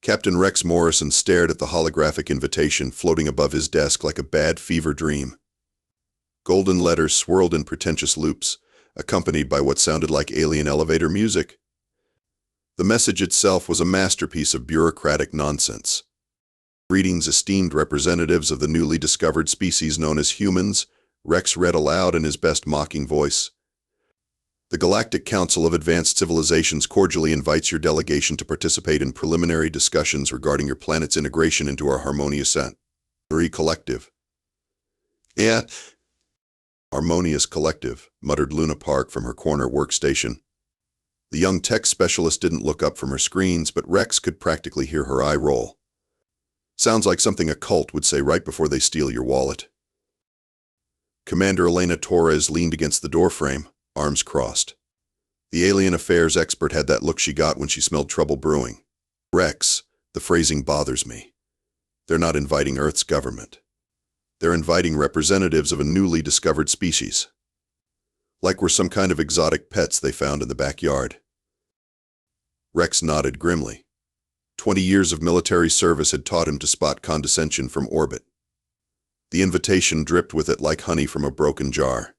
Captain Rex Morrison stared at the holographic invitation floating above his desk like a bad fever dream. Golden letters swirled in pretentious loops, accompanied by what sounded like alien elevator music. The message itself was a masterpiece of bureaucratic nonsense. "Greetings, esteemed representatives of the newly discovered species known as humans," Rex read aloud in his best mocking voice. "The Galactic Council of Advanced Civilizations cordially invites your delegation to participate in preliminary discussions regarding your planet's integration into our harmonious collective." "Yeah, harmonious collective," muttered Luna Park from her corner workstation. The young tech specialist didn't look up from her screens, but Rex could practically hear her eye roll. "Sounds like something a cult would say right before they steal your wallet." Commander Elena Torres leaned against the doorframe, arms crossed. The alien affairs expert had that look she got when she smelled trouble brewing. "Rex, the phrasing bothers me. They're not inviting Earth's government. They're inviting representatives of a newly discovered species. Like we're some kind of exotic pets they found in the backyard." Rex nodded grimly. 20 years of military service had taught him to spot condescension from orbit. The invitation dripped with it like honey from a broken jar.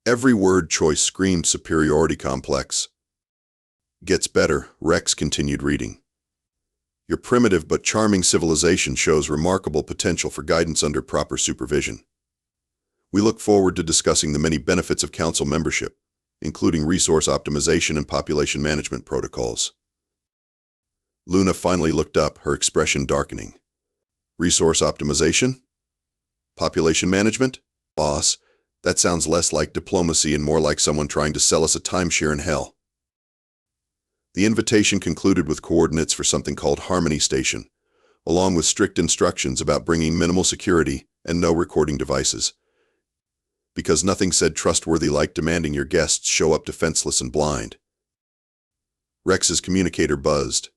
Every word choice screamed superiority complex. "Gets better," Rex continued reading. "Your primitive but charming civilization shows remarkable potential for guidance under proper supervision. We look forward to discussing the many benefits of Council membership, including resource optimization and population management protocols." Luna finally looked up, her expression darkening. "Resource optimization? Population management? Boss, that sounds less like diplomacy and more like someone trying to sell us a timeshare in hell." The invitation concluded with coordinates for something called Harmony Station, along with strict instructions about bringing minimal security and no recording devices. Because nothing said trustworthy like demanding your guests show up defenseless and blind. Rex's communicator buzzed.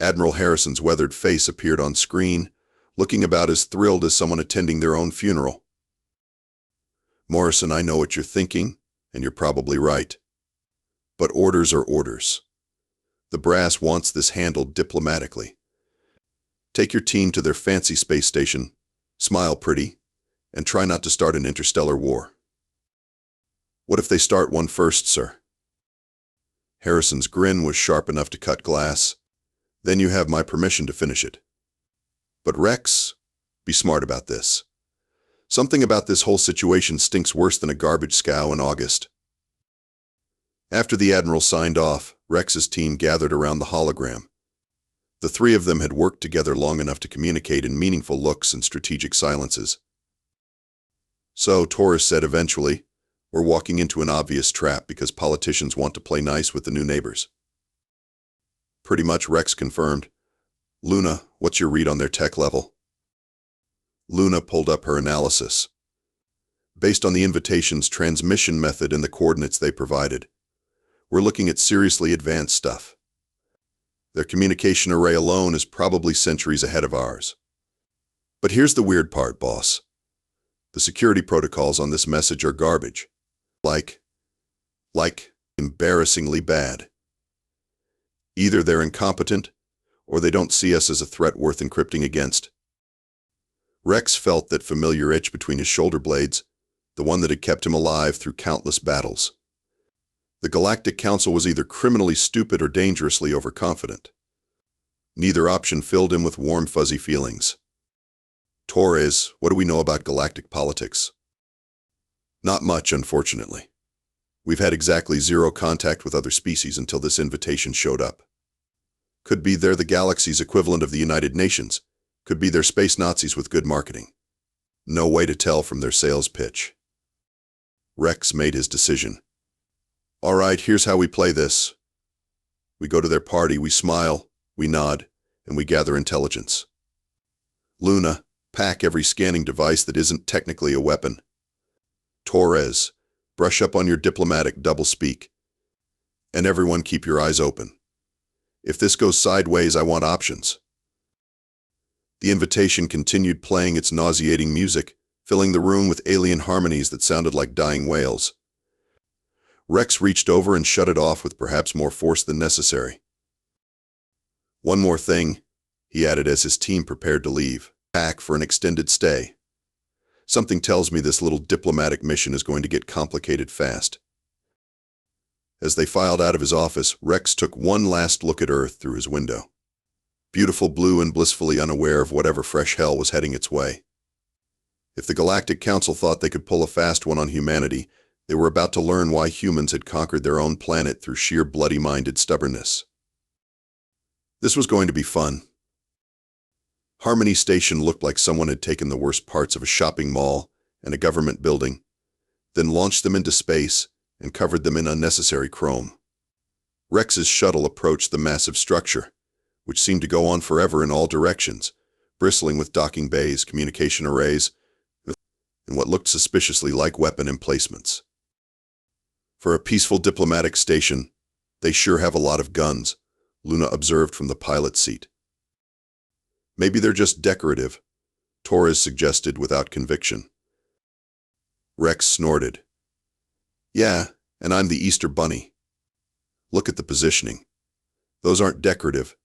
Admiral Harrison's weathered face appeared on screen, looking about as thrilled as someone attending their own funeral. "Morrison, I know what you're thinking, and you're probably right. But orders are orders. The brass wants this handled diplomatically. Take your team to their fancy space station, smile pretty, and try not to start an interstellar war." "What if they start one first, sir?" Harrison's grin was sharp enough to cut glass. "Then you have my permission to finish it. But Rex, be smart about this. Something about this whole situation stinks worse than a garbage scow in August." After the Admiral signed off, Rex's team gathered around the hologram. The three of them had worked together long enough to communicate in meaningful looks and strategic silences. "So," Torres said eventually, "we're walking into an obvious trap because politicians want to play nice with the new neighbors." "Pretty much," Rex confirmed. "Luna, what's your read on their tech level?" Luna pulled up her analysis. "Based on the invitation's transmission method and the coordinates they provided, we're looking at seriously advanced stuff. Their communication array alone is probably centuries ahead of ours. But here's the weird part, boss. The security protocols on this message are garbage. Like embarrassingly bad. Either they're incompetent, or they don't see us as a threat worth encrypting against." Rex felt that familiar itch between his shoulder blades, the one that had kept him alive through countless battles. The Galactic Council was either criminally stupid or dangerously overconfident. Neither option filled him with warm, fuzzy feelings. "Torres, what do we know about galactic politics?" "Not much, unfortunately. We've had exactly zero contact with other species until this invitation showed up. Could be they're the galaxy's equivalent of the United Nations. Could be they're space Nazis with good marketing. No way to tell from their sales pitch." Rex made his decision. "All right, here's how we play this. We go to their party, we smile, we nod, and we gather intelligence. Luna, pack every scanning device that isn't technically a weapon. Torres, brush up on your diplomatic doublespeak. And everyone keep your eyes open. If this goes sideways, I want options." The invitation continued playing its nauseating music, filling the room with alien harmonies that sounded like dying whales. Rex reached over and shut it off with perhaps more force than necessary. "One more thing," he added as his team prepared to leave, back for an extended stay. Something tells me this little diplomatic mission is going to get complicated fast. As they filed out of his office, Rex took one last look at Earth through his window. Beautiful blue and blissfully unaware of whatever fresh hell was heading its way. If the Galactic Council thought they could pull a fast one on humanity, they were about to learn why humans had conquered their own planet through sheer bloody-minded stubbornness. This was going to be fun. Harmony Station looked like someone had taken the worst parts of a shopping mall and a government building, then launched them into space and covered them in unnecessary chrome. Rex's shuttle approached the massive structure, which seemed to go on forever in all directions, bristling with docking bays, communication arrays, and what looked suspiciously like weapon emplacements. For a peaceful diplomatic station, they sure have a lot of guns, Luna observed from the pilot's seat. Maybe they're just decorative, Torres suggested without conviction. Rex snorted. Yeah, and I'm the Easter Bunny. Look at the positioning. Those aren't decorative.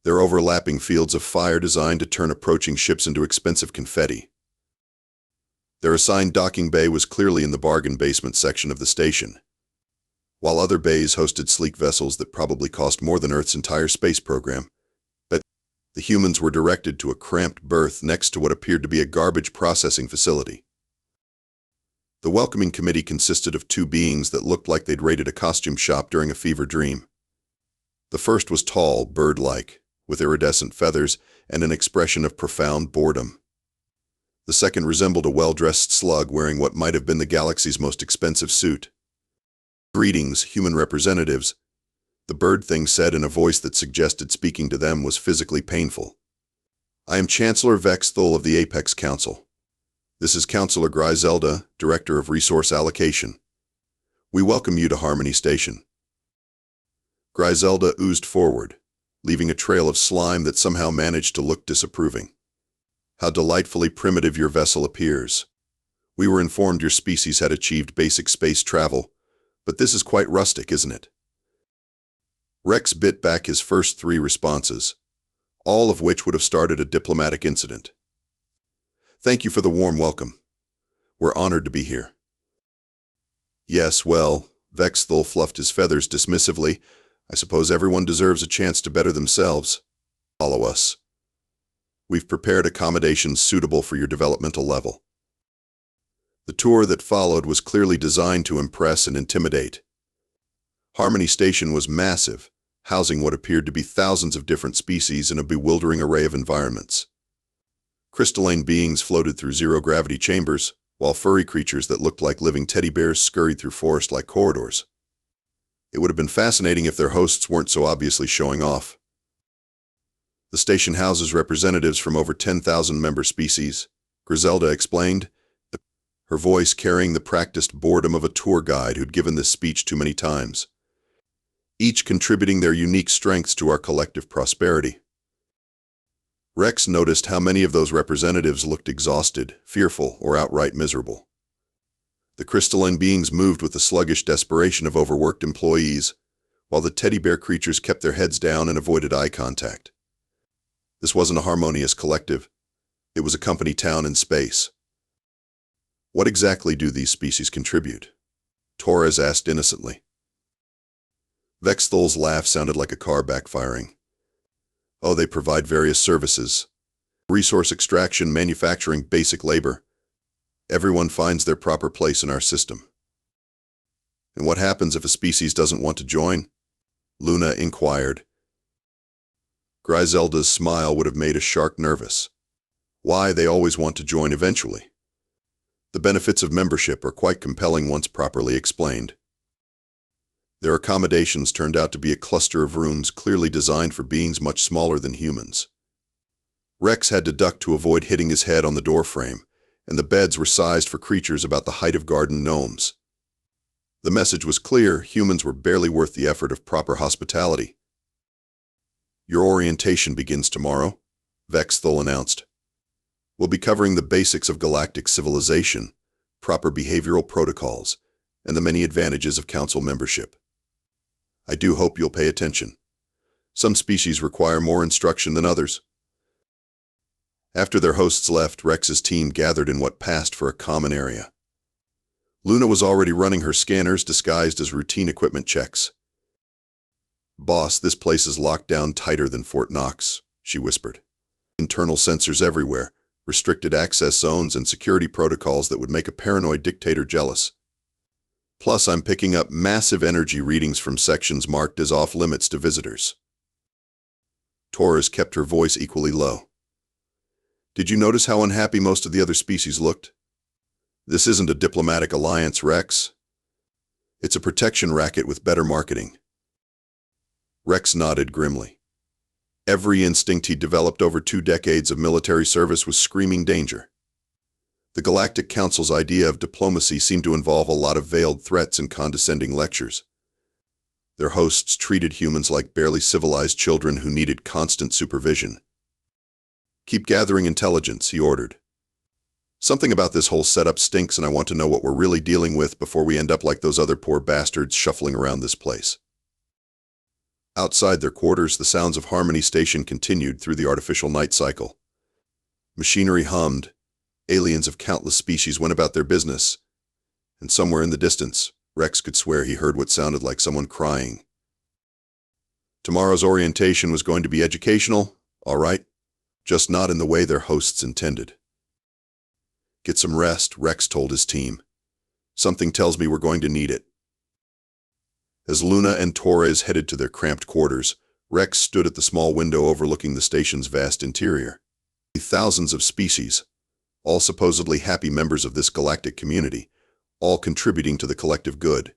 They're overlapping fields of fire designed to turn approaching ships into expensive confetti. Their assigned docking bay was clearly in the bargain basement section of the station, while other bays hosted sleek vessels that probably cost more than Earth's entire space program. But the humans were directed to a cramped berth next to what appeared to be a garbage processing facility. The welcoming committee consisted of two beings that looked like they'd raided a costume shop during a fever dream. The first was tall, bird-like, with iridescent feathers and an expression of profound boredom. The second resembled a well-dressed slug wearing what might have been the galaxy's most expensive suit. Greetings, human representatives, the bird thing said in a voice that suggested speaking to them was physically painful. I am Chancellor Vex Thul of the Apex Council. This is Counselor Griselda, Director of Resource Allocation. We welcome you to Harmony Station. Griselda oozed forward, leaving a trail of slime that somehow managed to look disapproving. How delightfully primitive your vessel appears. We were informed your species had achieved basic space travel, but this is quite rustic, isn't it? Rex bit back his first three responses, all of which would have started a diplomatic incident. Thank you for the warm welcome. We're honored to be here. Yes, well, Vex Thul fluffed his feathers dismissively. I suppose everyone deserves a chance to better themselves. Follow us. We've prepared accommodations suitable for your developmental level. The tour that followed was clearly designed to impress and intimidate. Harmony Station was massive, housing what appeared to be thousands of different species in a bewildering array of environments. Crystalline beings floated through zero-gravity chambers, while furry creatures that looked like living teddy bears scurried through forest-like corridors. It would have been fascinating if their hosts weren't so obviously showing off. The station houses representatives from over 10,000 member species, Griselda explained, her voice carrying the practiced boredom of a tour guide who'd given this speech too many times, each contributing their unique strengths to our collective prosperity. Rex noticed how many of those representatives looked exhausted, fearful, or outright miserable. The crystalline beings moved with the sluggish desperation of overworked employees, while the teddy bear creatures kept their heads down and avoided eye contact. This wasn't a harmonious collective. It was a company town in space. What exactly do these species contribute? Torres asked innocently. Vex Thul's laugh sounded like a car backfiring. Oh, they provide various services. Resource extraction, manufacturing, basic labor. Everyone finds their proper place in our system. And what happens if a species doesn't want to join? Luna inquired. Griselda's smile would have made a shark nervous. Why, they always want to join eventually. The benefits of membership are quite compelling once properly explained. Their accommodations turned out to be a cluster of rooms clearly designed for beings much smaller than humans. Rex had to duck to avoid hitting his head on the doorframe, and the beds were sized for creatures about the height of garden gnomes. The message was clear: humans were barely worth the effort of proper hospitality. Your orientation begins tomorrow, Vex Thul announced. We'll be covering the basics of galactic civilization, proper behavioral protocols, and the many advantages of council membership. I do hope you'll pay attention. Some species require more instruction than others. After their hosts left, Rex's team gathered in what passed for a common area. Luna was already running her scanners disguised as routine equipment checks. "Boss, this place is locked down tighter than Fort Knox," she whispered. "Internal sensors everywhere, restricted access zones, and security protocols that would make a paranoid dictator jealous. Plus, I'm picking up massive energy readings from sections marked as off-limits to visitors." Torres kept her voice equally low. "Did you notice how unhappy most of the other species looked? This isn't a diplomatic alliance, Rex. It's a protection racket with better marketing." Rex nodded grimly. Every instinct he'd developed over 2 decades of military service was screaming danger. The Galactic Council's idea of diplomacy seemed to involve a lot of veiled threats and condescending lectures. Their hosts treated humans like barely civilized children who needed constant supervision. "Keep gathering intelligence," he ordered. "Something about this whole setup stinks, and I want to know what we're really dealing with before we end up like those other poor bastards shuffling around this place." Outside their quarters, the sounds of Harmony Station continued through the artificial night cycle. Machinery hummed, aliens of countless species went about their business, and somewhere in the distance, Rex could swear he heard what sounded like someone crying. Tomorrow's orientation was going to be educational, all right, just not in the way their hosts intended. "Get some rest," Rex told his team. "Something tells me we're going to need it." As Luna and Torres headed to their cramped quarters, Rex stood at the small window overlooking the station's vast interior. Thousands of species, all supposedly happy members of this galactic community, all contributing to the collective good.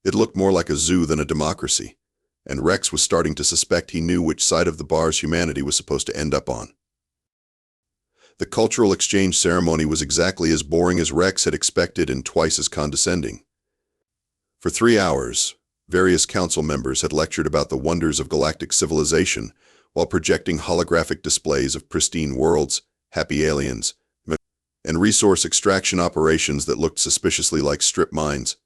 It looked more like a zoo than a democracy, and Rex was starting to suspect he knew which side of the bars humanity was supposed to end up on. The cultural exchange ceremony was exactly as boring as Rex had expected and twice as condescending. For 3 hours, various council members had lectured about the wonders of galactic civilization while projecting holographic displays of pristine worlds, happy aliens, and resource extraction operations that looked suspiciously like strip mines.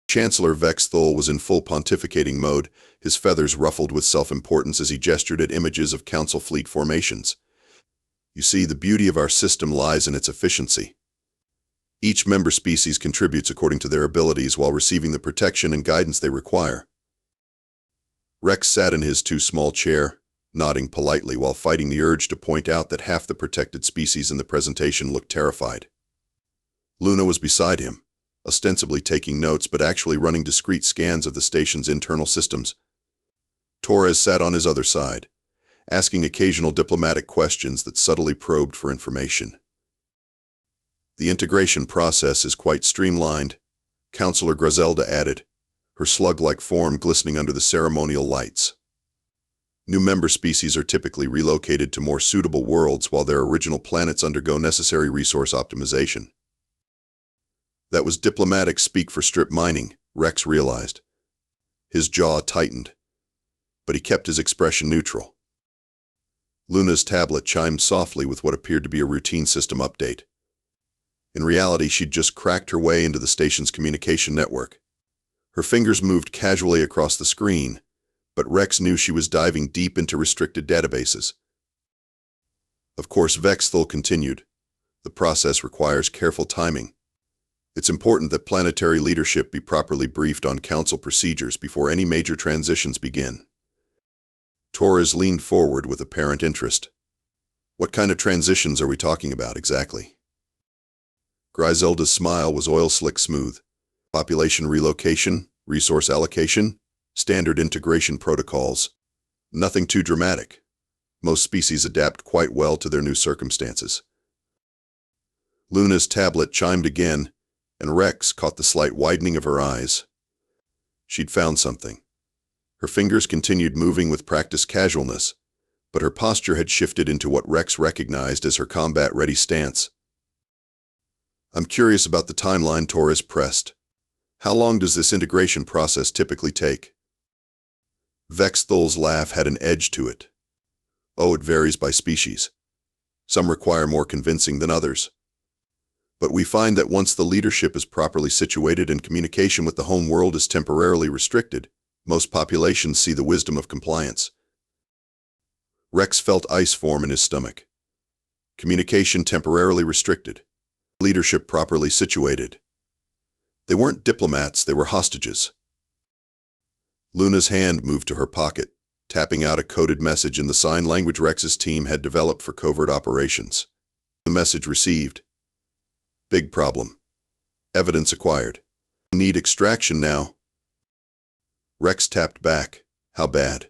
Chancellor Vex Thul was in full pontificating mode, his feathers ruffled with self-importance as he gestured at images of council fleet formations. "You see, the beauty of our system lies in its efficiency. Each member species contributes according to their abilities while receiving the protection and guidance they require." Rex sat in his too small chair, nodding politely while fighting the urge to point out that half the protected species in the presentation looked terrified. Luna was beside him, ostensibly taking notes but actually running discrete scans of the station's internal systems. Torres sat on his other side, asking occasional diplomatic questions that subtly probed for information. "The integration process is quite streamlined," Counselor Griselda added, her slug-like form glistening under the ceremonial lights. "New member species are typically relocated to more suitable worlds while their original planets undergo necessary resource optimization." That was diplomatic speak for strip mining, Rex realized. His jaw tightened, but he kept his expression neutral. Luna's tablet chimed softly with what appeared to be a routine system update. In reality, she'd just cracked her way into the station's communication network. Her fingers moved casually across the screen, but Rex knew she was diving deep into restricted databases. Of course, Vex Thul continued. "The process requires careful timing. It's important that planetary leadership be properly briefed on council procedures before any major transitions begin." Torres leaned forward with apparent interest. "What kind of transitions are we talking about exactly?" Griselda's smile was oil-slick smooth. "Population relocation, resource allocation, standard integration protocols. Nothing too dramatic. Most species adapt quite well to their new circumstances." Luna's tablet chimed again, and Rex caught the slight widening of her eyes. She'd found something. Her fingers continued moving with practiced casualness, but her posture had shifted into what Rex recognized as her combat-ready stance. "I'm curious about the timeline," Torres pressed. "How long does this integration process typically take?" Vex Thul's laugh had an edge to it. "Oh, it varies by species. Some require more convincing than others. But we find that once the leadership is properly situated and communication with the home world is temporarily restricted, most populations see the wisdom of compliance." Rex felt ice form in his stomach. Communication temporarily restricted. Leadership properly situated. They weren't diplomats, they were hostages. Luna's hand moved to her pocket, tapping out a coded message in the sign language Rex's team had developed for covert operations. The message received. Big problem. Evidence acquired. Need extraction now. Rex tapped back. How bad?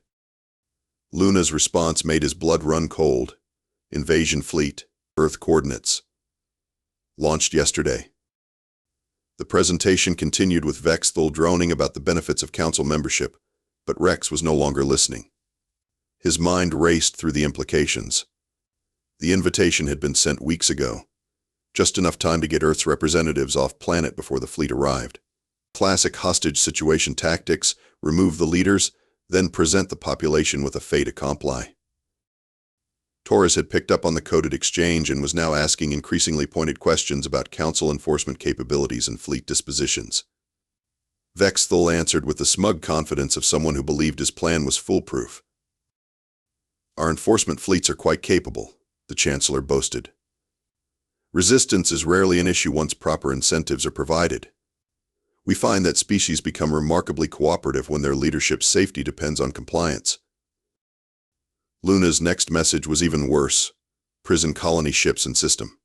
Luna's response made his blood run cold. Invasion fleet. Earth coordinates. Launched yesterday. The presentation continued with Vexthul droning about the benefits of council membership, but Rex was no longer listening. His mind raced through the implications. The invitation had been sent weeks ago. Just enough time to get Earth's representatives off planet before the fleet arrived. Classic hostage situation tactics: remove the leaders, then present the population with a fait accompli. Torres had picked up on the coded exchange and was now asking increasingly pointed questions about council enforcement capabilities and fleet dispositions. Vexthul answered with the smug confidence of someone who believed his plan was foolproof. Our enforcement fleets are quite capable, the Chancellor boasted. Resistance is rarely an issue once proper incentives are provided. We find that species become remarkably cooperative when their leadership's safety depends on compliance. Luna's next message was even worse. Prison colony ships and system.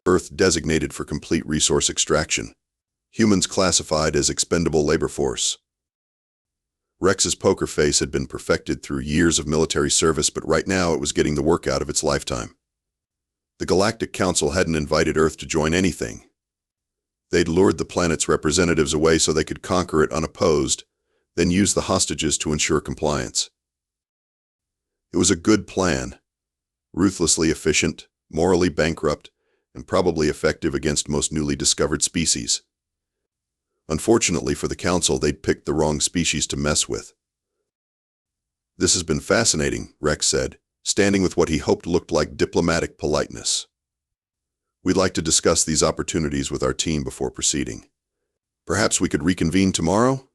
Earth designated for complete resource extraction. Humans classified as expendable labor force. Rex's poker face had been perfected through years of military service, but right now it was getting the work out of its lifetime. The Galactic Council hadn't invited Earth to join anything. They'd lured the planet's representatives away so they could conquer it unopposed, then use the hostages to ensure compliance. It was a good plan, ruthlessly efficient, morally bankrupt, and probably effective against most newly discovered species. Unfortunately for the Council, they'd picked the wrong species to mess with. This has been fascinating, Rex said, standing with what he hoped looked like diplomatic politeness. We'd like to discuss these opportunities with our team before proceeding. Perhaps we could reconvene tomorrow?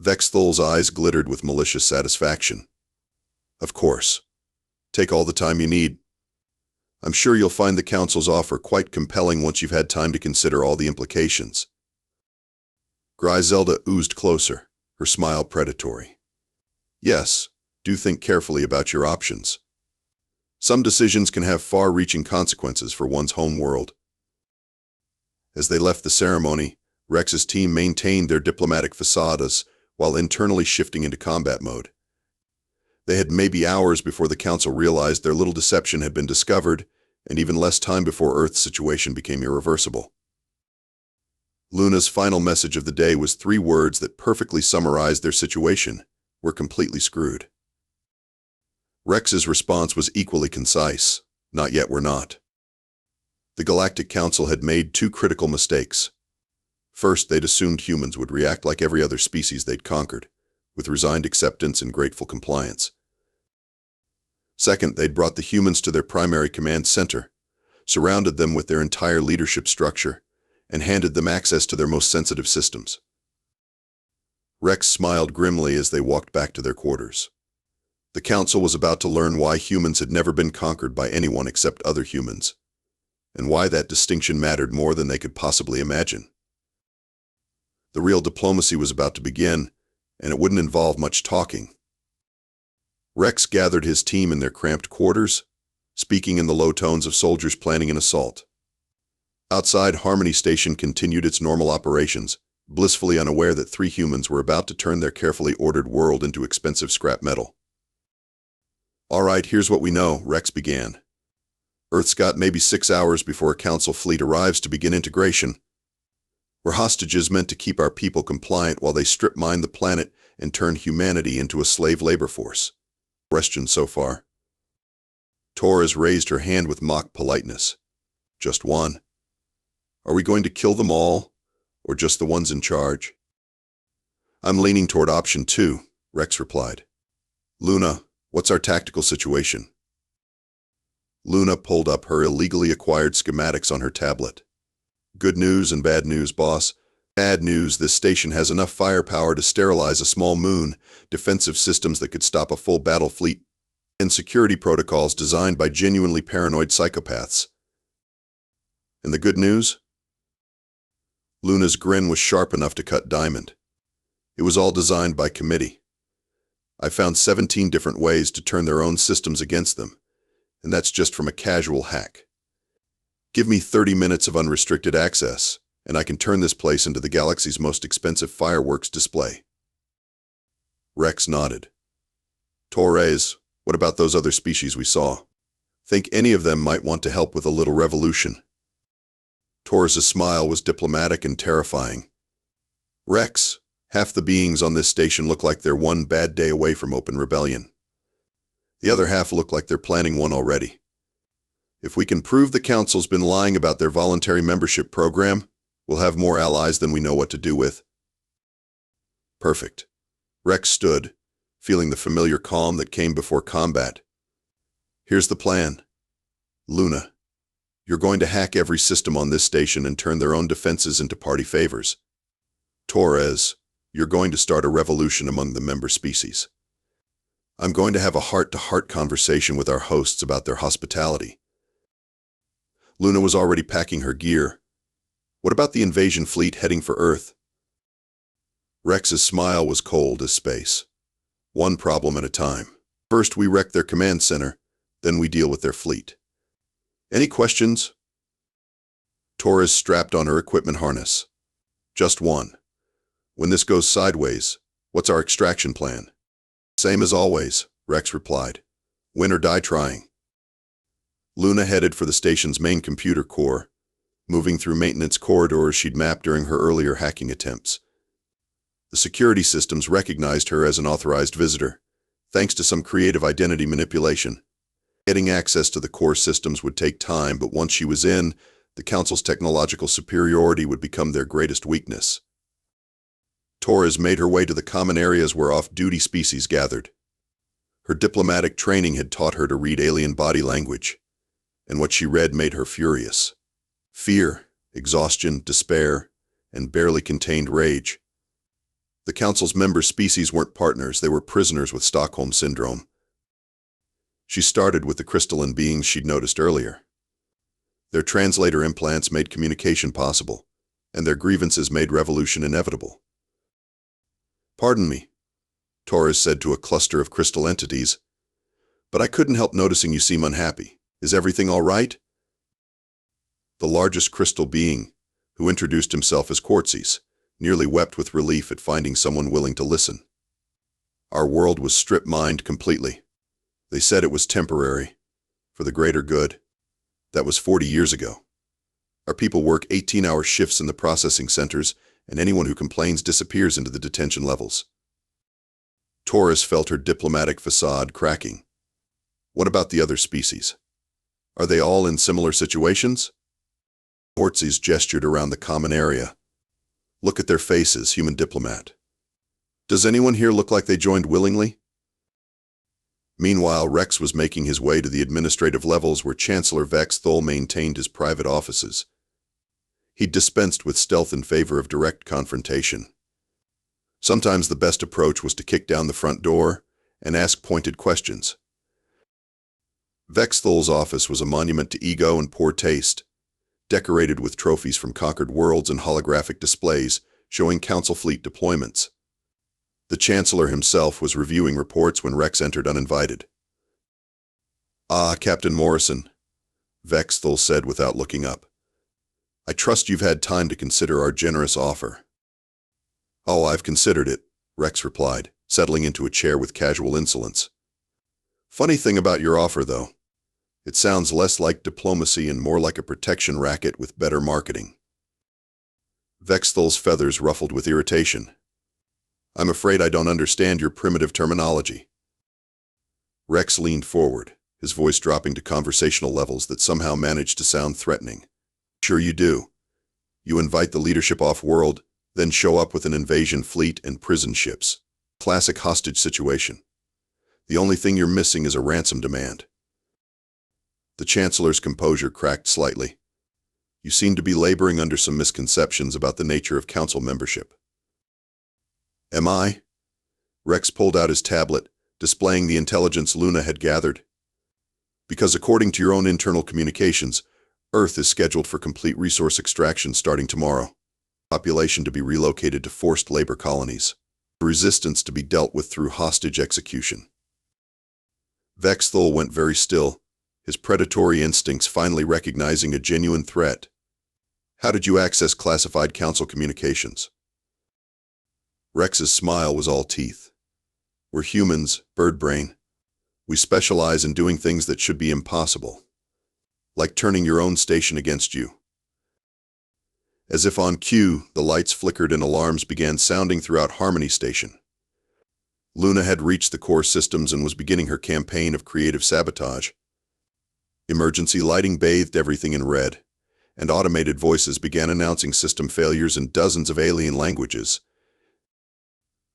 Vexthul's eyes glittered with malicious satisfaction. Of course. Take all the time you need. I'm sure you'll find the Council's offer quite compelling once you've had time to consider all the implications. Griselda oozed closer, her smile predatory. Yes, do think carefully about your options. Some decisions can have far-reaching consequences for one's home world. As they left the ceremony, Rex's team maintained their diplomatic facadas while internally shifting into combat mode. They had maybe hours before the Council realized their little deception had been discovered, and even less time before Earth's situation became irreversible. Luna's final message of the day was 3 words that perfectly summarized their situation: we're completely screwed. Rex's response was equally concise: not yet, we're not. The Galactic Council had made 2 critical mistakes. First, they'd assumed humans would react like every other species they'd conquered, with resigned acceptance and grateful compliance. Second, they'd brought the humans to their primary command center, surrounded them with their entire leadership structure, and handed them access to their most sensitive systems. Rex smiled grimly as they walked back to their quarters. The Council was about to learn why humans had never been conquered by anyone except other humans, and why that distinction mattered more than they could possibly imagine. The real diplomacy was about to begin, and it wouldn't involve much talking. Rex gathered his team in their cramped quarters, speaking in the low tones of soldiers planning an assault. Outside, Harmony Station continued its normal operations, blissfully unaware that 3 humans were about to turn their carefully ordered world into expensive scrap metal. All right, here's what we know, Rex began. Earth's got maybe 6 hours before a Council fleet arrives to begin integration. We're hostages meant to keep our people compliant while they strip mine the planet and turn humanity into a slave labor force. Question so far? Torres raised her hand with mock politeness. Just one. Are we going to kill them all, or just the ones in charge? I'm leaning toward option 2, Rex replied. Luna, what's our tactical situation? Luna pulled up her illegally acquired schematics on her tablet. Good news and bad news, boss. Bad news, this station has enough firepower to sterilize a small moon, defensive systems that could stop a full battle fleet. and security protocols designed by genuinely paranoid psychopaths. And the good news? Luna's grin was sharp enough to cut diamond. It was all designed by committee. I found 17 different ways to turn their own systems against them, and that's just from a casual hack. Give me 30 minutes of unrestricted access, and I can turn this place into the galaxy's most expensive fireworks display. Rex nodded. Torres, what about those other species we saw? Think any of them might want to help with a little revolution? Torres's smile was diplomatic and terrifying. Rex, half the beings on this station look like they're one bad day away from open rebellion. The other half look like they're planning one already. If we can prove the Council's been lying about their voluntary membership program, we'll have more allies than we know what to do with. Perfect. Rex stood, feeling the familiar calm that came before combat. Here's the plan. Luna, you're going to hack every system on this station and turn their own defenses into party favors. Torres, you're going to start a revolution among the member species. I'm going to have a heart-to-heart conversation with our hosts about their hospitality. Luna was already packing her gear. What about the invasion fleet heading for Earth? Rex's smile was cold as space. One problem at a time. First we wreck their command center, then we deal with their fleet. Any questions? Torres strapped on her equipment harness. Just one. When this goes sideways, what's our extraction plan? Same as always, Rex replied. Win or die trying. Luna headed for the station's main computer core, moving through maintenance corridors she'd mapped during her earlier hacking attempts. The security systems recognized her as an authorized visitor, thanks to some creative identity manipulation. Getting access to the core systems would take time, but once she was in, the Council's technological superiority would become their greatest weakness. Torres made her way to the common areas where off-duty species gathered. Her diplomatic training had taught her to read alien body language, and what she read made her furious. Fear, exhaustion, despair, and barely contained rage. The Council's member species weren't partners, they were prisoners with Stockholm Syndrome. She started with the crystalline beings she'd noticed earlier. Their translator implants made communication possible, and their grievances made revolution inevitable. Pardon me, Torres said to a cluster of crystal entities, but I couldn't help noticing you seem unhappy. Is everything all right? The largest crystal being, who introduced himself as Quartzes, nearly wept with relief at finding someone willing to listen. Our world was strip-mined completely. They said it was temporary, for the greater good. That was 40 years ago. Our people work 18-hour shifts in the processing centers, and anyone who complains disappears into the detention levels. Torres felt her diplomatic facade cracking. What about the other species? Are they all in similar situations? Quartzes gestured around the common area. Look at their faces, human diplomat. Does anyone here look like they joined willingly? Meanwhile, Rex was making his way to the administrative levels where Chancellor Vex Thol maintained his private offices. He dispensed with stealth in favor of direct confrontation. Sometimes the best approach was to kick down the front door and ask pointed questions. Vex Thol's office was a monument to ego and poor taste, decorated with trophies from conquered worlds and holographic displays showing Council fleet deployments. The Chancellor himself was reviewing reports when Rex entered uninvited. "Ah, Captain Morrison," Vex Thol said without looking up. "I trust you've had time to consider our generous offer." "Oh, I've considered it," Rex replied, settling into a chair with casual insolence. "Funny thing about your offer, though. It sounds less like diplomacy and more like a protection racket with better marketing." Vex Thol's feathers ruffled with irritation. "I'm afraid I don't understand your primitive terminology." Rex leaned forward, his voice dropping to conversational levels that somehow managed to sound threatening. "Sure you do. You invite the leadership off-world, then show up with an invasion fleet and prison ships. Classic hostage situation. The only thing you're missing is a ransom demand." The Chancellor's composure cracked slightly. "You seem to be laboring under some misconceptions about the nature of Council membership." "Am I?" Rex pulled out his tablet, displaying the intelligence Luna had gathered. Because according to your own internal communications, Earth is scheduled for complete resource extraction starting tomorrow. Population to be relocated to forced labor colonies. Resistance to be dealt with through hostage execution. Vexthul went very still, his predatory instincts finally recognizing a genuine threat. How did you access classified council communications? Rex's smile was all teeth. We're humans, bird brain. We specialize in doing things that should be impossible. Like turning your own station against you. As if on cue, the lights flickered and alarms began sounding throughout Harmony Station. Luna had reached the core systems and was beginning her campaign of creative sabotage. Emergency lighting bathed everything in red, and automated voices began announcing system failures in dozens of alien languages.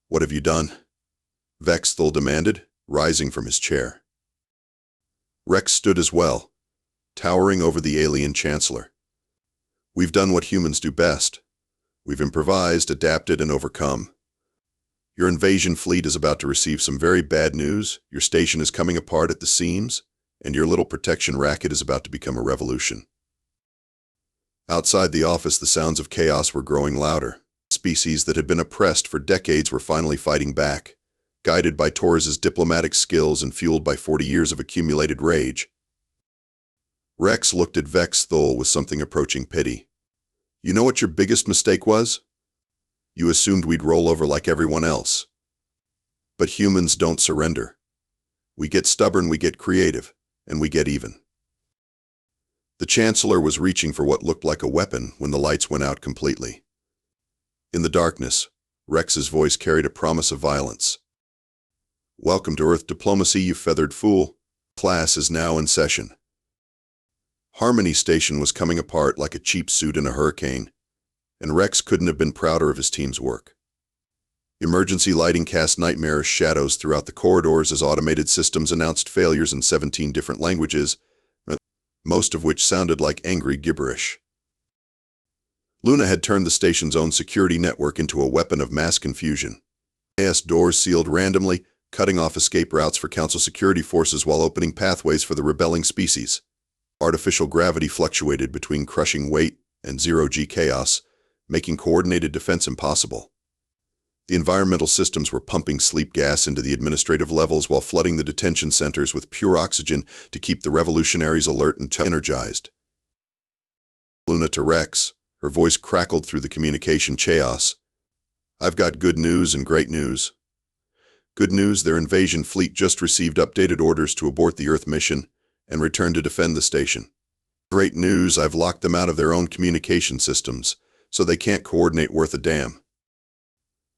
What have you done? Vexthul demanded, rising from his chair. Rex stood as well, towering over the alien chancellor. We've done what humans do best. We've improvised, adapted, and overcome. Your invasion fleet is about to receive some very bad news, your station is coming apart at the seams, and your little protection racket is about to become a revolution. Outside the office, the sounds of chaos were growing louder. Species that had been oppressed for decades were finally fighting back, guided by Torres's diplomatic skills and fueled by 40 years of accumulated rage. Rex looked at Vexthul with something approaching pity. You know what your biggest mistake was? You assumed we'd roll over like everyone else. But humans don't surrender. We get stubborn, we get creative, and we get even. The Chancellor was reaching for what looked like a weapon when the lights went out completely. In the darkness, Rex's voice carried a promise of violence. Welcome to Earth diplomacy, you feathered fool. Class is now in session. Harmony Station was coming apart like a cheap suit in a hurricane, and Rex couldn't have been prouder of his team's work. Emergency lighting cast nightmarish shadows throughout the corridors as automated systems announced failures in 17 different languages, most of which sounded like angry gibberish. Luna had turned the station's own security network into a weapon of mass confusion. Doors sealed randomly, cutting off escape routes for Council security forces while opening pathways for the rebelling species. Artificial gravity fluctuated between crushing weight and zero-G chaos, making coordinated defense impossible. The environmental systems were pumping sleep gas into the administrative levels while flooding the detention centers with pure oxygen to keep the revolutionaries alert and energized. Luna to Rex, her voice crackled through the communication chaos. I've got good news and great news. Good news, their invasion fleet just received updated orders to abort the Earth mission and return to defend the station. Great news, I've locked them out of their own communication systems, so they can't coordinate worth a damn.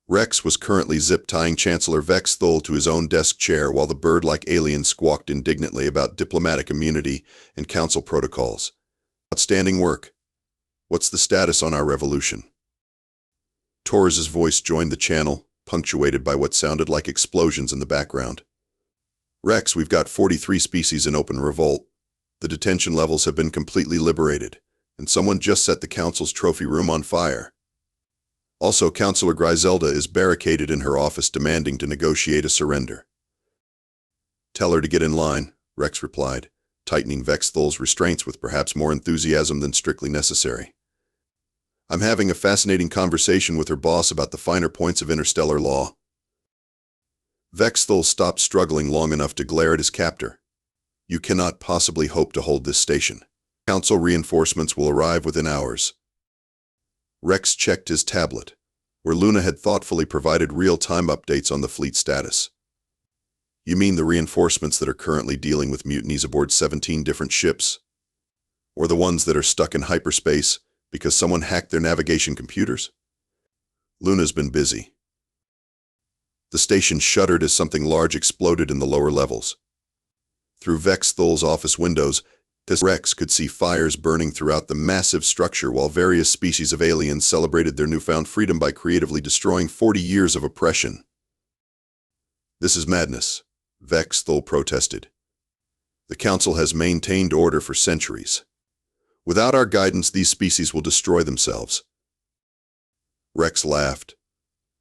Rex was currently zip-tying Chancellor Vexthul to his own desk chair while the bird-like alien squawked indignantly about diplomatic immunity and council protocols. Outstanding work. What's the status on our revolution? Torres's voice joined the channel, punctuated by what sounded like explosions in the background. Rex, we've got 43 species in open revolt. The detention levels have been completely liberated, and someone just set the Council's trophy room on fire. Also, Councillor Griselda is barricaded in her office demanding to negotiate a surrender. Tell her to get in line, Rex replied, tightening Vexthul's restraints with perhaps more enthusiasm than strictly necessary. I'm having a fascinating conversation with her boss about the finer points of interstellar law. Vexthul stopped struggling long enough to glare at his captor. You cannot possibly hope to hold this station. Council reinforcements will arrive within hours. Rex checked his tablet, where Luna had thoughtfully provided real-time updates on the fleet status. You mean the reinforcements that are currently dealing with mutinies aboard 17 different ships? Or the ones that are stuck in hyperspace because someone hacked their navigation computers? Luna's been busy. The station shuddered as something large exploded in the lower levels. Through Vexthul's office windows, Rex could see fires burning throughout the massive structure while various species of aliens celebrated their newfound freedom by creatively destroying 40 years of oppression. This is madness, Vexthul protested. The Council has maintained order for centuries. Without our guidance, these species will destroy themselves. Rex laughed,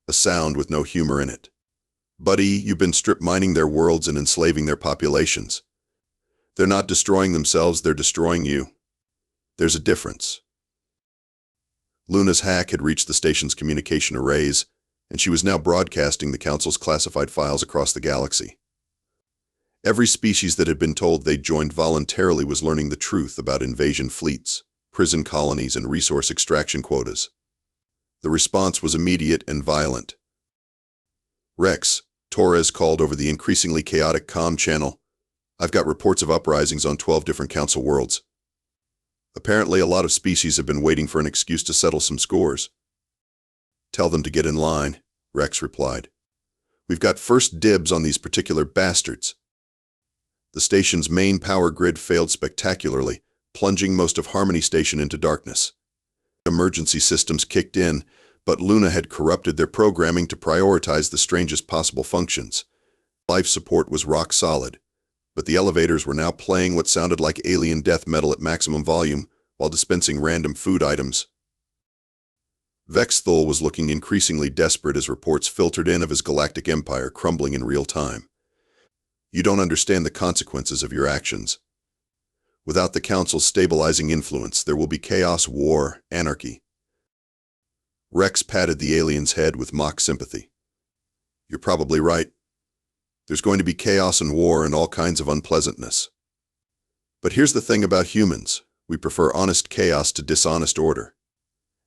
a sound with no humor in it. Buddy, you've been strip mining their worlds and enslaving their populations. They're not destroying themselves, they're destroying you. There's a difference. Luna's hack had reached the station's communication arrays, and she was now broadcasting the Council's classified files across the galaxy. Every species that had been told they'd joined voluntarily was learning the truth about invasion fleets, prison colonies, and resource extraction quotas. The response was immediate and violent. Rex, Torres called over the increasingly chaotic comm channel. I've got reports of uprisings on 12 different Council worlds. Apparently, a lot of species have been waiting for an excuse to settle some scores. Tell them to get in line, Rex replied. We've got first dibs on these particular bastards. The station's main power grid failed spectacularly, plunging most of Harmony Station into darkness. Emergency systems kicked in, but Luna had corrupted their programming to prioritize the strangest possible functions. Life support was rock solid, but the elevators were now playing what sounded like alien death metal at maximum volume while dispensing random food items. Vex Thul was looking increasingly desperate as reports filtered in of his galactic empire crumbling in real time. You don't understand the consequences of your actions. Without the Council's stabilizing influence, there will be chaos, war, anarchy. Rex patted the alien's head with mock sympathy. You're probably right. There's going to be chaos and war and all kinds of unpleasantness. But here's the thing about humans. We prefer honest chaos to dishonest order.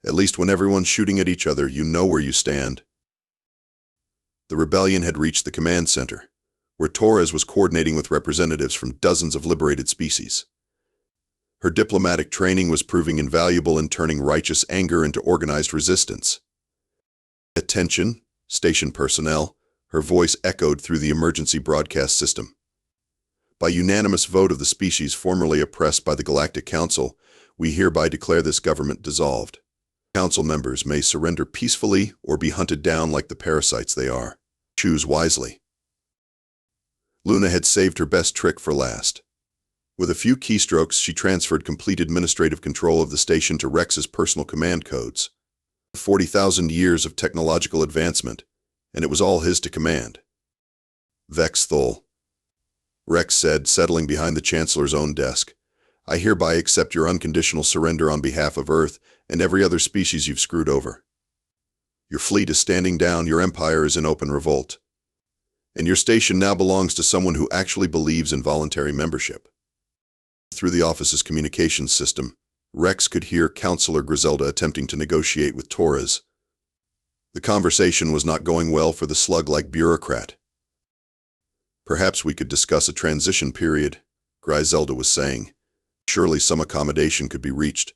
At least when everyone's shooting at each other, you know where you stand. The rebellion had reached the command center, where Torres was coordinating with representatives from dozens of liberated species. Her diplomatic training was proving invaluable in turning righteous anger into organized resistance. Attention, station personnel, her voice echoed through the emergency broadcast system. By unanimous vote of the species formerly oppressed by the Galactic Council, we hereby declare this government dissolved. Council members may surrender peacefully or be hunted down like the parasites they are. Choose wisely. Luna had saved her best trick for last. With a few keystrokes, she transferred complete administrative control of the station to Rex's personal command codes. 40,000 years of technological advancement, and it was all his to command. Vex Thul, Rex said, settling behind the Chancellor's own desk. I hereby accept your unconditional surrender on behalf of Earth and every other species you've screwed over. Your fleet is standing down, your empire is in open revolt. And your station now belongs to someone who actually believes in voluntary membership. Through the office's communications system, Rex could hear Counselor Griselda attempting to negotiate with Torres. The conversation was not going well for the slug-like bureaucrat. Perhaps we could discuss a transition period, Griselda was saying. Surely some accommodation could be reached.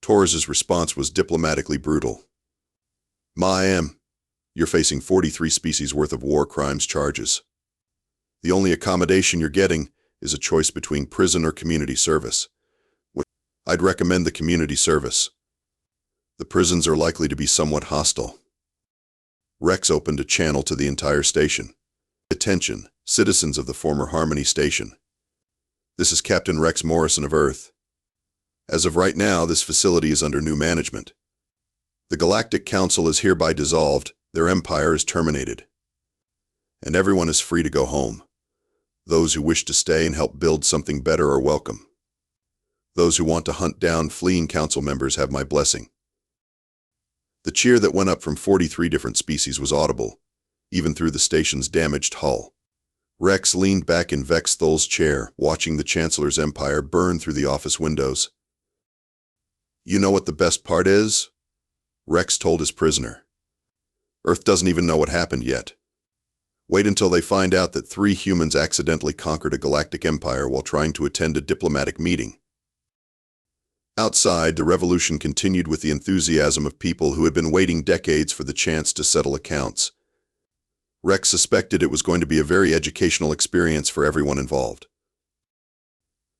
Torres's response was diplomatically brutal. You're facing 43 species worth of war crimes charges. The only accommodation you're getting is a choice between prison or community service. I'd recommend the community service. The prisons are likely to be somewhat hostile. Rex opened a channel to the entire station. Attention, citizens of the former Harmony Station. This is Captain Rex Morrison of Earth. As of right now, this facility is under new management. The Galactic Council is hereby dissolved, their empire is terminated. And everyone is free to go home. Those who wish to stay and help build something better are welcome. Those who want to hunt down fleeing council members have my blessing. The cheer that went up from 43 different species was audible, even through the station's damaged hull. Rex leaned back in Vex Thul's chair, watching the Chancellor's empire burn through the office windows. You know what the best part is? Rex told his prisoner. Earth doesn't even know what happened yet. Wait until they find out that 3 humans accidentally conquered a galactic empire while trying to attend a diplomatic meeting. Outside, the revolution continued with the enthusiasm of people who had been waiting decades for the chance to settle accounts. Rex suspected it was going to be a very educational experience for everyone involved.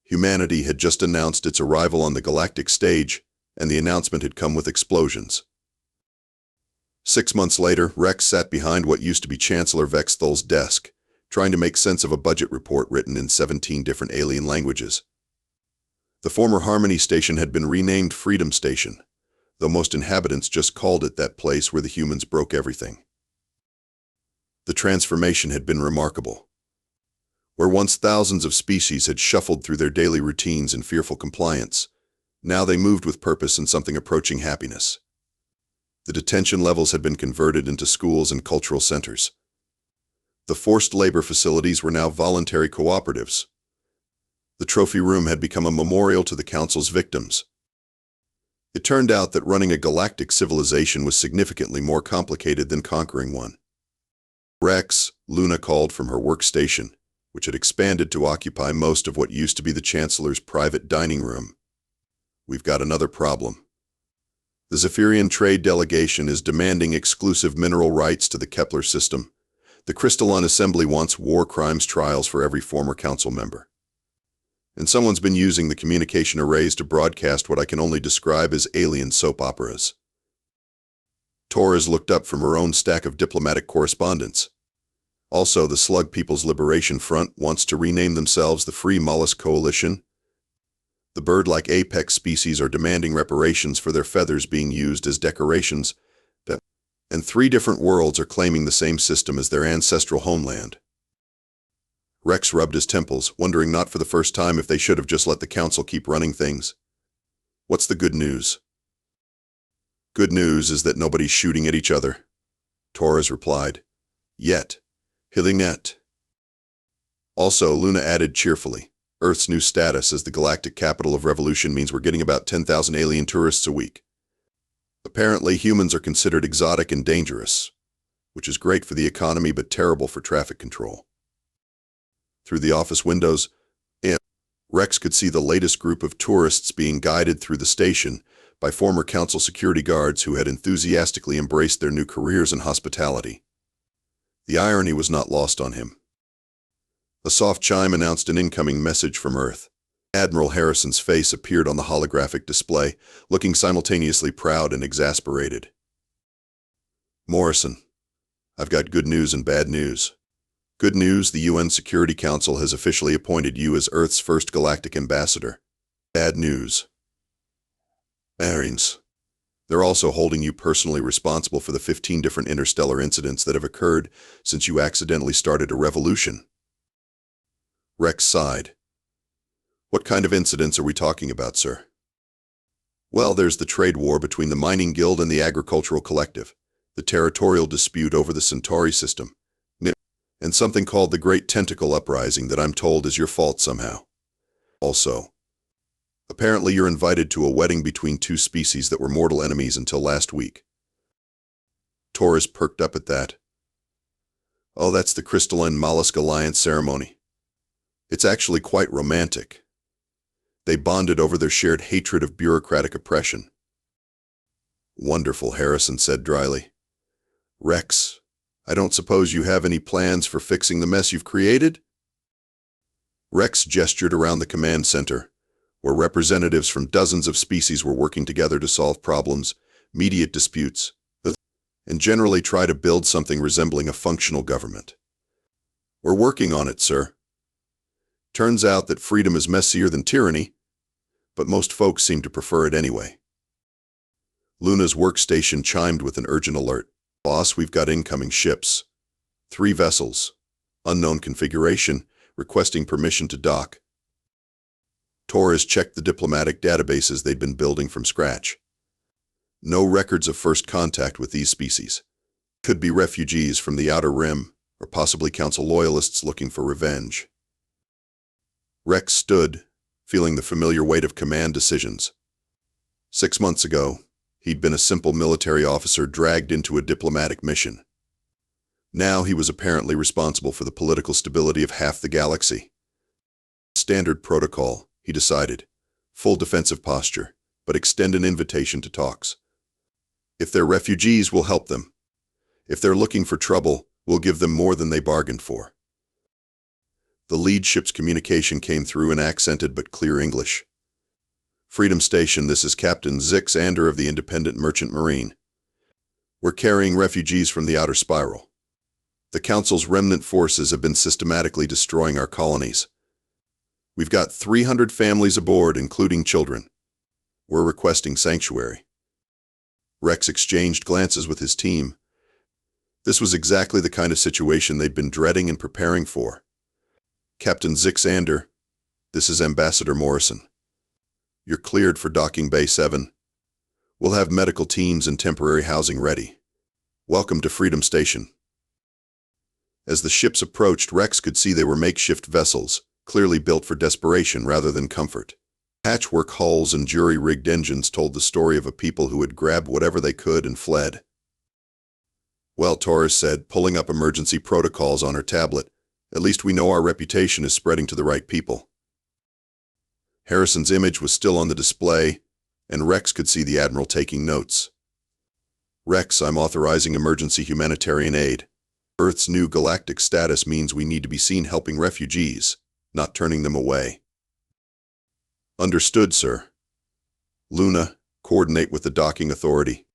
Humanity had just announced its arrival on the galactic stage, and the announcement had come with explosions. 6 months later, Rex sat behind what used to be Chancellor Vex Thul's desk, trying to make sense of a budget report written in 17 different alien languages. The former Harmony Station had been renamed Freedom Station, though most inhabitants just called it that place where the humans broke everything. The transformation had been remarkable. Where once thousands of species had shuffled through their daily routines in fearful compliance, now they moved with purpose and something approaching happiness. The detention levels had been converted into schools and cultural centers. The forced labor facilities were now voluntary cooperatives. The trophy room had become a memorial to the Council's victims. It turned out that running a galactic civilization was significantly more complicated than conquering one. Rex, Luna called from her workstation, which had expanded to occupy most of what used to be the Chancellor's private dining room. We've got another problem. The Zephyrian trade delegation is demanding exclusive mineral rights to the Kepler system. The Crystalline Assembly wants war crimes trials for every former council member. And someone's been using the communication arrays to broadcast what I can only describe as alien soap operas. Torres looked up from her own stack of diplomatic correspondence. Also, the Slug People's Liberation Front wants to rename themselves the Free Mollusk Coalition. The bird-like apex species are demanding reparations for their feathers being used as decorations, and 3 different worlds are claiming the same system as their ancestral homeland. Rex rubbed his temples, wondering not for the first time if they should have just let the council keep running things. What's the good news? Good news is that nobody's shooting at each other, Torres replied. Yet. Hillinget. Also, Luna added cheerfully, Earth's new status as the galactic capital of revolution means we're getting about 10,000 alien tourists a week. Apparently, humans are considered exotic and dangerous, which is great for the economy but terrible for traffic control. Through the office windows, Rex could see the latest group of tourists being guided through the station by former council security guards who had enthusiastically embraced their new careers in hospitality. The irony was not lost on him. A soft chime announced an incoming message from Earth. Admiral Harrison's face appeared on the holographic display, looking simultaneously proud and exasperated. Morrison, I've got good news and bad news. Good news, the UN Security Council has officially appointed you as Earth's first galactic ambassador. Bad news. Marines. They're also holding you personally responsible for the 15 different interstellar incidents that have occurred since you accidentally started a revolution. Rex sighed. What kind of incidents are we talking about, sir? Well, there's the trade war between the Mining Guild and the Agricultural Collective, the territorial dispute over the Centauri system, and something called the Great Tentacle Uprising that I'm told is your fault somehow. Also, apparently you're invited to a wedding between 2 species that were mortal enemies until last week. Torres perked up at that. Oh, that's the Crystalline Mollusk Alliance ceremony. It's actually quite romantic. They bonded over their shared hatred of bureaucratic oppression. Wonderful, Harrison said dryly. Rex, I don't suppose you have any plans for fixing the mess you've created? Rex gestured around the command center, where representatives from dozens of species were working together to solve problems, mediate disputes, and generally try to build something resembling a functional government. We're working on it, sir. Turns out that freedom is messier than tyranny, but most folks seem to prefer it anyway. Luna's workstation chimed with an urgent alert. Boss, we've got incoming ships. 3 vessels. Unknown configuration, requesting permission to dock. Torres checked the diplomatic databases they'd been building from scratch. No records of first contact with these species. Could be refugees from the Outer Rim, or possibly Council loyalists looking for revenge. Rex stood, feeling the familiar weight of command decisions. 6 months ago, he'd been a simple military officer dragged into a diplomatic mission. Now he was apparently responsible for the political stability of half the galaxy. Standard protocol, he decided. Full defensive posture, but extend an invitation to talks. If they're refugees, we'll help them. If they're looking for trouble, we'll give them more than they bargained for. The lead ship's communication came through in accented but clear English. Freedom Station, this is Captain Zix Ander of the Independent Merchant Marine. We're carrying refugees from the Outer Spiral. The Council's remnant forces have been systematically destroying our colonies. We've got 300 families aboard, including children. We're requesting sanctuary. Rex exchanged glances with his team. This was exactly the kind of situation they'd been dreading and preparing for. Captain Zixander, this is Ambassador Morrison. You're cleared for Docking Bay 7. We'll have medical teams and temporary housing ready. Welcome to Freedom Station. As the ships approached, Rex could see they were makeshift vessels, clearly built for desperation rather than comfort. Patchwork hulls and jury-rigged engines told the story of a people who had grabbed whatever they could and fled. Well, Torres said, pulling up emergency protocols on her tablet, at least we know our reputation is spreading to the right people. Harrison's image was still on the display, and Rex could see the Admiral taking notes. Rex, I'm authorizing emergency humanitarian aid. Earth's new galactic status means we need to be seen helping refugees, not turning them away. Understood, sir. Luna, coordinate with the docking authority.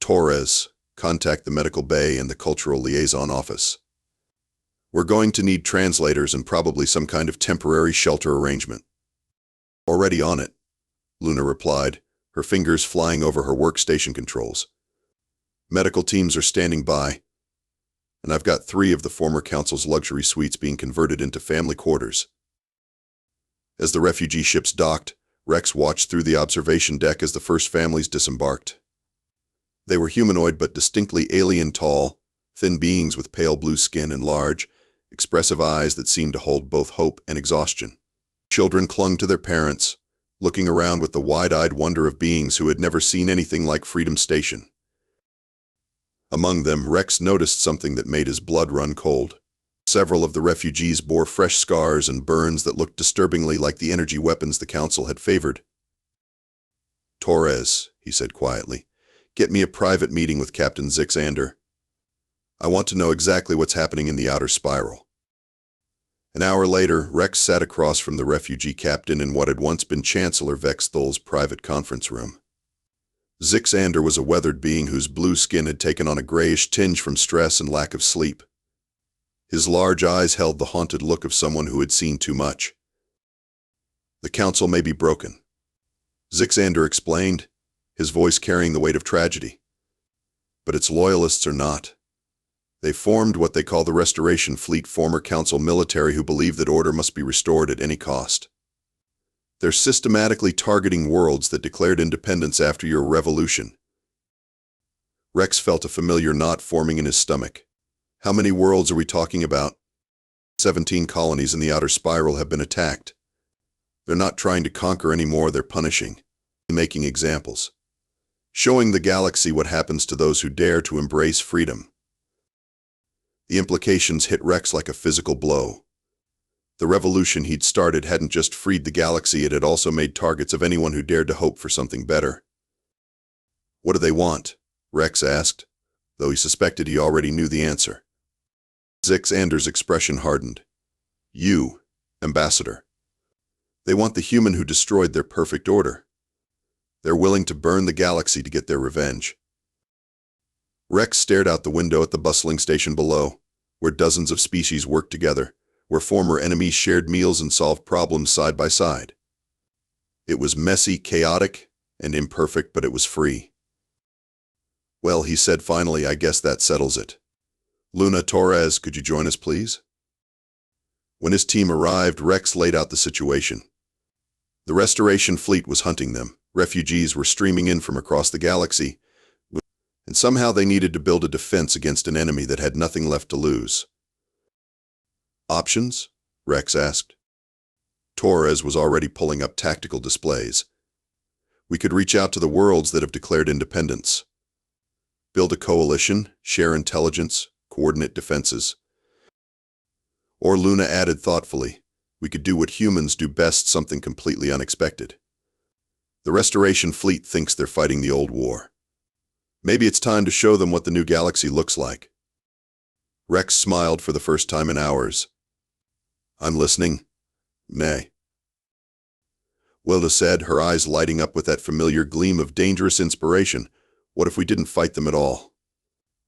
Torres, contact the medical bay and the cultural liaison office. We're going to need translators and probably some kind of temporary shelter arrangement. Already on it, Luna replied, her fingers flying over her workstation controls. Medical teams are standing by, and I've got 3 of the former council's luxury suites being converted into family quarters. As the refugee ships docked, Rex watched through the observation deck as the first families disembarked. They were humanoid but distinctly alien tall, thin beings with pale blue skin and large, expressive eyes that seemed to hold both hope and exhaustion. Children clung to their parents, looking around with the wide-eyed wonder of beings who had never seen anything like Freedom Station. Among them, Rex noticed something that made his blood run cold. Several of the refugees bore fresh scars and burns that looked disturbingly like the energy weapons the Council had favored. Torres, he said quietly, get me a private meeting with Captain Zixander. I want to know exactly what's happening in the outer spiral. An hour later, Rex sat across from the refugee captain in what had once been Chancellor Vexthol's private conference room. Zixander was a weathered being whose blue skin had taken on a grayish tinge from stress and lack of sleep. His large eyes held the haunted look of someone who had seen too much. The council may be broken, Zixander explained, his voice carrying the weight of tragedy. But its loyalists are not. They formed what they call the Restoration Fleet, former council military who believe that order must be restored at any cost. They're systematically targeting worlds that declared independence after your revolution. Rex felt a familiar knot forming in his stomach. How many worlds are we talking about? 17 colonies in the outer spiral have been attacked. They're not trying to conquer anymore, they're punishing, making examples, showing the galaxy what happens to those who dare to embrace freedom. The implications hit Rex like a physical blow. The revolution he'd started hadn't just freed the galaxy, it had also made targets of anyone who dared to hope for something better. What do they want? Rex asked, though he suspected he already knew the answer. Zixander's expression hardened. You, Ambassador. They want the human who destroyed their perfect order. They're willing to burn the galaxy to get their revenge. Rex stared out the window at the bustling station below, where dozens of species worked together, where former enemies shared meals and solved problems side by side. It was messy, chaotic, and imperfect, but it was free. Well, he said finally, I guess that settles it. Luna, Torres, could you join us, please? When his team arrived, Rex laid out the situation. The Restoration Fleet was hunting them. Refugees were streaming in from across the galaxy, and somehow they needed to build a defense against an enemy that had nothing left to lose. Options? Rex asked. Torres was already pulling up tactical displays. We could reach out to the worlds that have declared independence. Build a coalition, share intelligence, coordinate defenses. Or, Luna added thoughtfully, we could do what humans do best, something completely unexpected. The Restoration Fleet thinks they're fighting the old war. Maybe it's time to show them what the new galaxy looks like. Rex smiled for the first time in hours. I'm listening. Nay. Wilda said, her eyes lighting up with that familiar gleam of dangerous inspiration. What if we didn't fight them at all?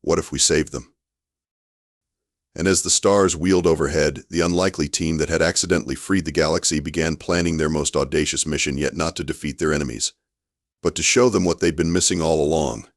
What if we saved them? And as the stars wheeled overhead, the unlikely team that had accidentally freed the galaxy began planning their most audacious mission, yet not to defeat their enemies, but to show them what they'd been missing all along.